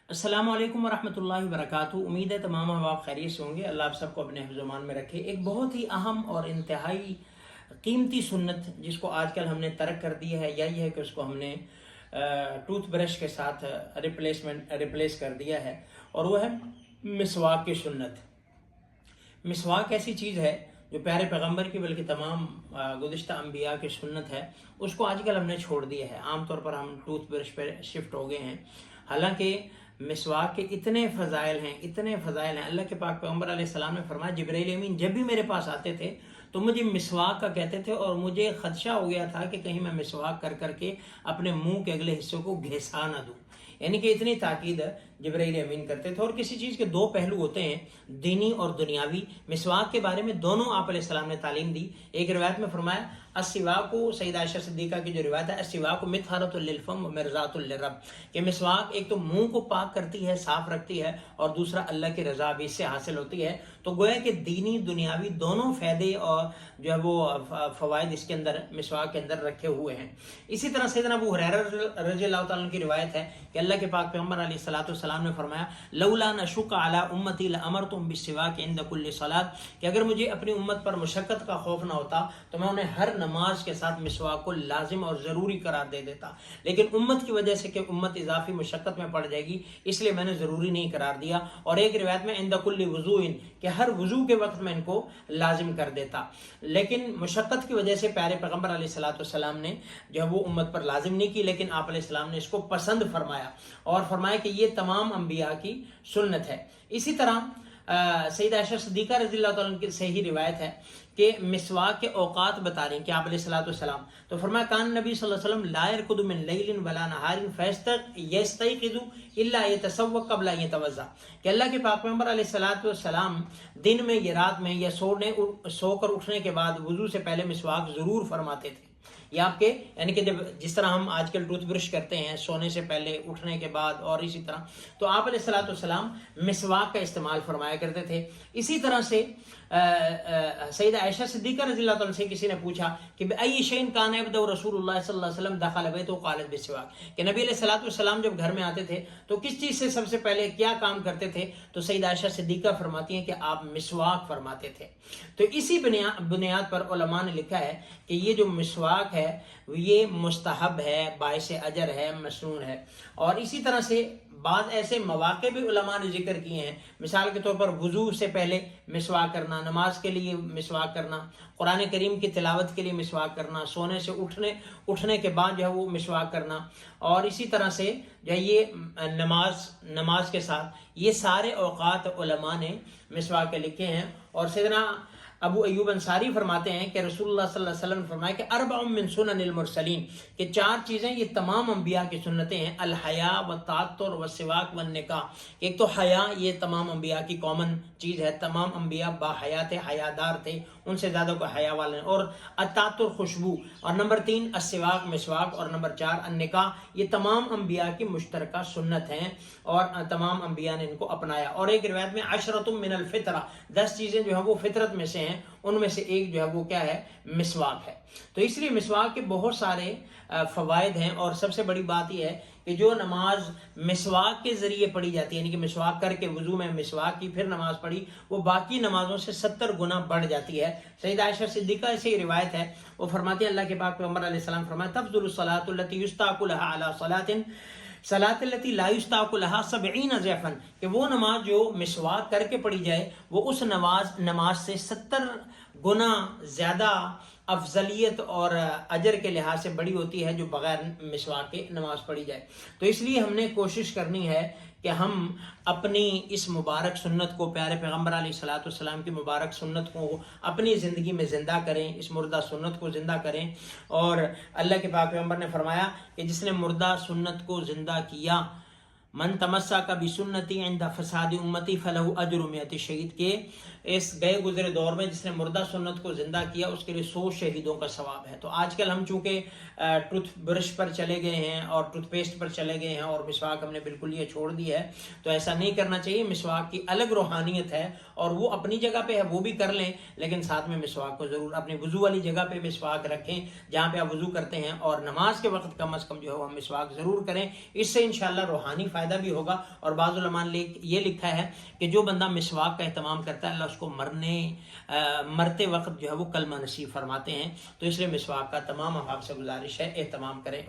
अस्सलाम वालेकुम वरहमतुल्लाहि वबरकातुहू। उम्मीद है तमाम आप खैरियत से होंगे। अल्लाह आप सबको अपने हिफ्ज़-ओ-मान में रखे। एक बहुत ही अहम और इंतहाई कीमती सुन्नत जिसको आजकल हमने तर्क कर दिया है, यही है कि उसको हमने टूथब्रश के साथ रिप्लेस कर दिया है, और वो है मिसवाक की सुन्नत। मिसवाक ऐसी चीज़ है जो प्यारे पैगंबर की बल्कि तमाम गुज़िश्ता अंबिया की सुन्नत है, उसको आजकल हमने छोड़ दिया है। आम तौर पर हम टूथब्रश पर शिफ्ट हो गए हैं। हालांकि मिसवाक के इतने फ़ज़ाइल हैं। अल्लाह के पाक पैगंबर अलैहिस्सलाम ने फरमाया, जिब्राइल अमीन जब भी मेरे पास आते थे तो मुझे मिसवाक का कहते थे, और मुझे खदशा हो गया था कि कहीं मैं मिसवाक कर करके अपने मुंह के अगले हिस्से को घिसा ना दूँ। यानी कि इतनी ताकीद जिब्राइल अमीन करते थे। और किसी चीज़ के दो पहलू होते हैं, दीनी और दुनियावी। मिसवाक के बारे में दोनों आप अलैहिस्सलाम ने तालीम दी। एक रिवायत में फरमाया, अस्सिवाकु, सैयदा आयशा सिद्दीक़ा की जो रिवायत है, अस्सिवाकु मित्हरतुल लिलफम व मिर्ज़ातुल लिरब, कि मिसवाक एक तो मुंह को पाक करती है, साफ रखती है, और दूसरा अल्लाह की रज़ा भी इससे हासिल होती है। तो गोया कि दीनी दुनियावी दोनों फ़ायदे और जो है वो फ़वाइद इसके अंदर मिसवाक के अंदर रखे हुए हैं। इसी तरह सैयदना अबू हुरैरा रज़ियल्लाहु तआला अन्हु की रिवायत है कि अल्लाह के पाक पैगंबर अलैहिस्सलातु वस्सलाम ने फरमाया, लौला नशुक अला उम्मती लअमरतुम बिस्सिवाक इंद कुल्ली सलात, कि अगर मुझे अपनी उम्मत पर मुशक्क़त का खौफ ना होता तो मैं उन्हें हर नमाज के साथ मिसवाक को लाजिम और ज़रूरी करार दे देता। लेकिन उम्मत की वजह से कि उम्मत इजाफी मुशक्क़त में पड़ जाएगी, इसलिए मैंने ज़रूरी नहीं करार दिया। और एक रिवायत में इंद कुल्ली वज़ूइन, कि हर वज़ू के वक्त मैं इनको लाजिम कर देता। लेकिन मुशक्क़त की वजह से प्यारे पैगंबर अलैहिस्सलातु वस्सलाम ने जो है वो उम्मत पर लाजिम नहीं की, लेकिन आप अलैहिस्सलाम ने इसको पसंद फरमाया और फरमाया कि ये तमाम अंबिया की सुन्नत है। इसी तरह सैयदा आयशा सिद्दीक़ा रज़ियल्लाहु तआला अन्हा से ही रिवायत है कि मिसवाक के औकात बता रही हैं कि आप अलैहिस्सलातु वस्सलाम, तो फरमाया, कान नबी सल्लल्लाहु अलैहि वसल्लम ला यरकुदु मिन लैलिन वला नहारिन यस्तयक़िज़ु इल्ला यतसव्वक़ क़ब्ल अन यतवज़्ज़ा, कि अल्लाह के पाक पैगंबर अलैहिस्सलातु वस्सलाम दिन में या रात में या सोकर उठने के बाद वुज़ू से पहले मिसवाक ज़रूर फरमाते थे। या आपके यानी कि जब जिस तरह हम आजकल टूथब्रश करते हैं सोने से पहले, उठने के बाद, और इसी तरह, तो आप अलैहिस्सलातु वस्सलाम मिसवाक का इस्तेमाल फरमाया करते थे। इसी तरह से सैयदा आयशा सिद्दीक़ा रज़ियल्लाहु तआला से किसी ने पूछा कि अय्य शैइन कान यब्दउ रसूलुल्लाह सल्लल्लाहु अलैहि वसल्लम दखल बैतहु क़ालत बिस्सिवाक, कि नबी अलैहिस्सलातु वस्सलाम जब घर में आते थे तो किस चीज़ से सबसे पहले क्या काम करते थे? तो सैयदा आयशा सिद्दीक़ा फरमाती हैं कि आप मिसवाक फरमाते थे। तो इसी बुनियाद पर उलमा ने लिखा है कि ये जो मिसवाक है ये मुस्तहब है, बाइस अजर है, मसनून है। और इसी तरह से बाद ऐसे मौक़े भी उलमा ने जिक्र किए हैं, मिसाल के तौर पर वुज़ू से पहले मिसवाक करना, नमाज के लिए मिसवाक करना, कुरान करीम की तिलावत के लिए मिसवाक करना, सोने से उठने के बाद जो है वो मिसवाक करना, और इसी तरह से जो है ये नमाज के साथ, ये सारे औक़ात उलमा ने मिसवाक के लिखे हैं। और सैयदना अबू अय्यूब अंसारी फरमाते हैं कि रसूलुल्लाह सल्लल्लाहु अलैहि वसल्लम फरमाया कि अर्बअुम मिन सुननिल मुरसलीन, कि चार चीज़ें ये तमाम अंबिया की सुन्नतें हैं, अल हया व तात्तुर व सिवाक व निकाह। एक तो हया, ये तमाम अंबिया की कॉमन चीज़ है, तमाम अंबिया बाहया थे, हयादार थे, उनसे ज़्यादा कोई हया वाले, और अतातुर खुशबू, और नंबर 3 अस्सिवाक मिसवाक, और नंबर 4 अन्निकाह। ये तमाम अंबिया की मुश्तरका सुन्नत हैं और तमाम अंबिया ने इनको अपनाया। और एक रिवायत में अशरतुम मिनल फितरा, 10 चीज़ें जो है वो फितरत में से हैं, उनमें से एक जो है वो क्या है? मिसवाक है। तो इसलिए मिसवाक के बहुत सारे फ़वाइद हैं। और सबसे बड़ी बात यह है कि जो नमाज मिसवाक के ज़रिए पढ़ी जाती है, यानी कि मिसवाक करके वुज़ू में मिसवाक की फिर नमाज पढ़ी, वो बाकी नमाजों से 70 गुना बढ़ जाती है। सैयदा आयशा सिद्दीक़ा से रिवायत है, वो फरमाती है, अल्लाह के पाक पैगंबर अलैहिस्सलाम फरमाया, तफ़ज़ुलु सलातु लती युस्ताक़ु लहा अला सलातुल्लती ला युस्ताक़ु लहा 70 ज़ैफ़न, कि वो नमाज जो मिसवाक करके पढ़ी जाए वो उस नमाज से 70 गुना ज़्यादा अफजलियत और अजर के लिहाज से बड़ी होती है जो बग़ैर मिसवाक के नमाज पढ़ी जाए। तो इसलिए हमने कोशिश करनी है कि हम अपनी इस मुबारक सुन्नत को, प्यारे पैगंबर अलैहिस्सलातु वस्सलाम की मुबारक सुन्नत को अपनी ज़िंदगी में ज़िंदा करें, इस मुर्दा सुन्नत को ज़िंदा करें। और अल्लाह के पाक पैगंबर ने फरमाया कि जिसने मुर्दा सुन्नत को ज़िंदा किया, मन तमस्सा का भी सुन्नती इंद फसाद उम्मती फलहु अजरु मिअति शहीद, के इस गए गुजरे दौर में जिसने मुर्दा सुन्नत को ज़िंदा किया उसके लिए 100 शहीदों का सवाब है। तो आजकल हम चूँकि टूथ ब्रश पर चले गए हैं और टूथपेस्ट पर चले गए हैं और मिसवाक हमने बिल्कुल ये छोड़ दी है, तो ऐसा नहीं करना चाहिए। मिसवाक की अलग रूहानियत है और वो अपनी जगह पे है, वो भी कर लें, लेकिन साथ में मिसवाक को ज़रूर अपनी वज़ू वाली जगह पे मिसवाक रखें जहाँ पे आप वज़ू करते हैं, और नमाज के वक्त कम अज़ कम जो है हम मिसवाक ज़रूर करें। इससे इंशाअल्लाह रूहानी फ़ायदे فائدہ بھی ہوگا. اور بعض علماء نے یہ لکھا ہے کہ جو بندہ مسواک کا اہتمام کرتا ہے اللہ اس کو مرتے وقت جو ہے وہ کلمہ نصیب فرماتے ہیں. تو اس لیے مسواک کا تمام احباب سے گزارش ہے اہتمام کریں.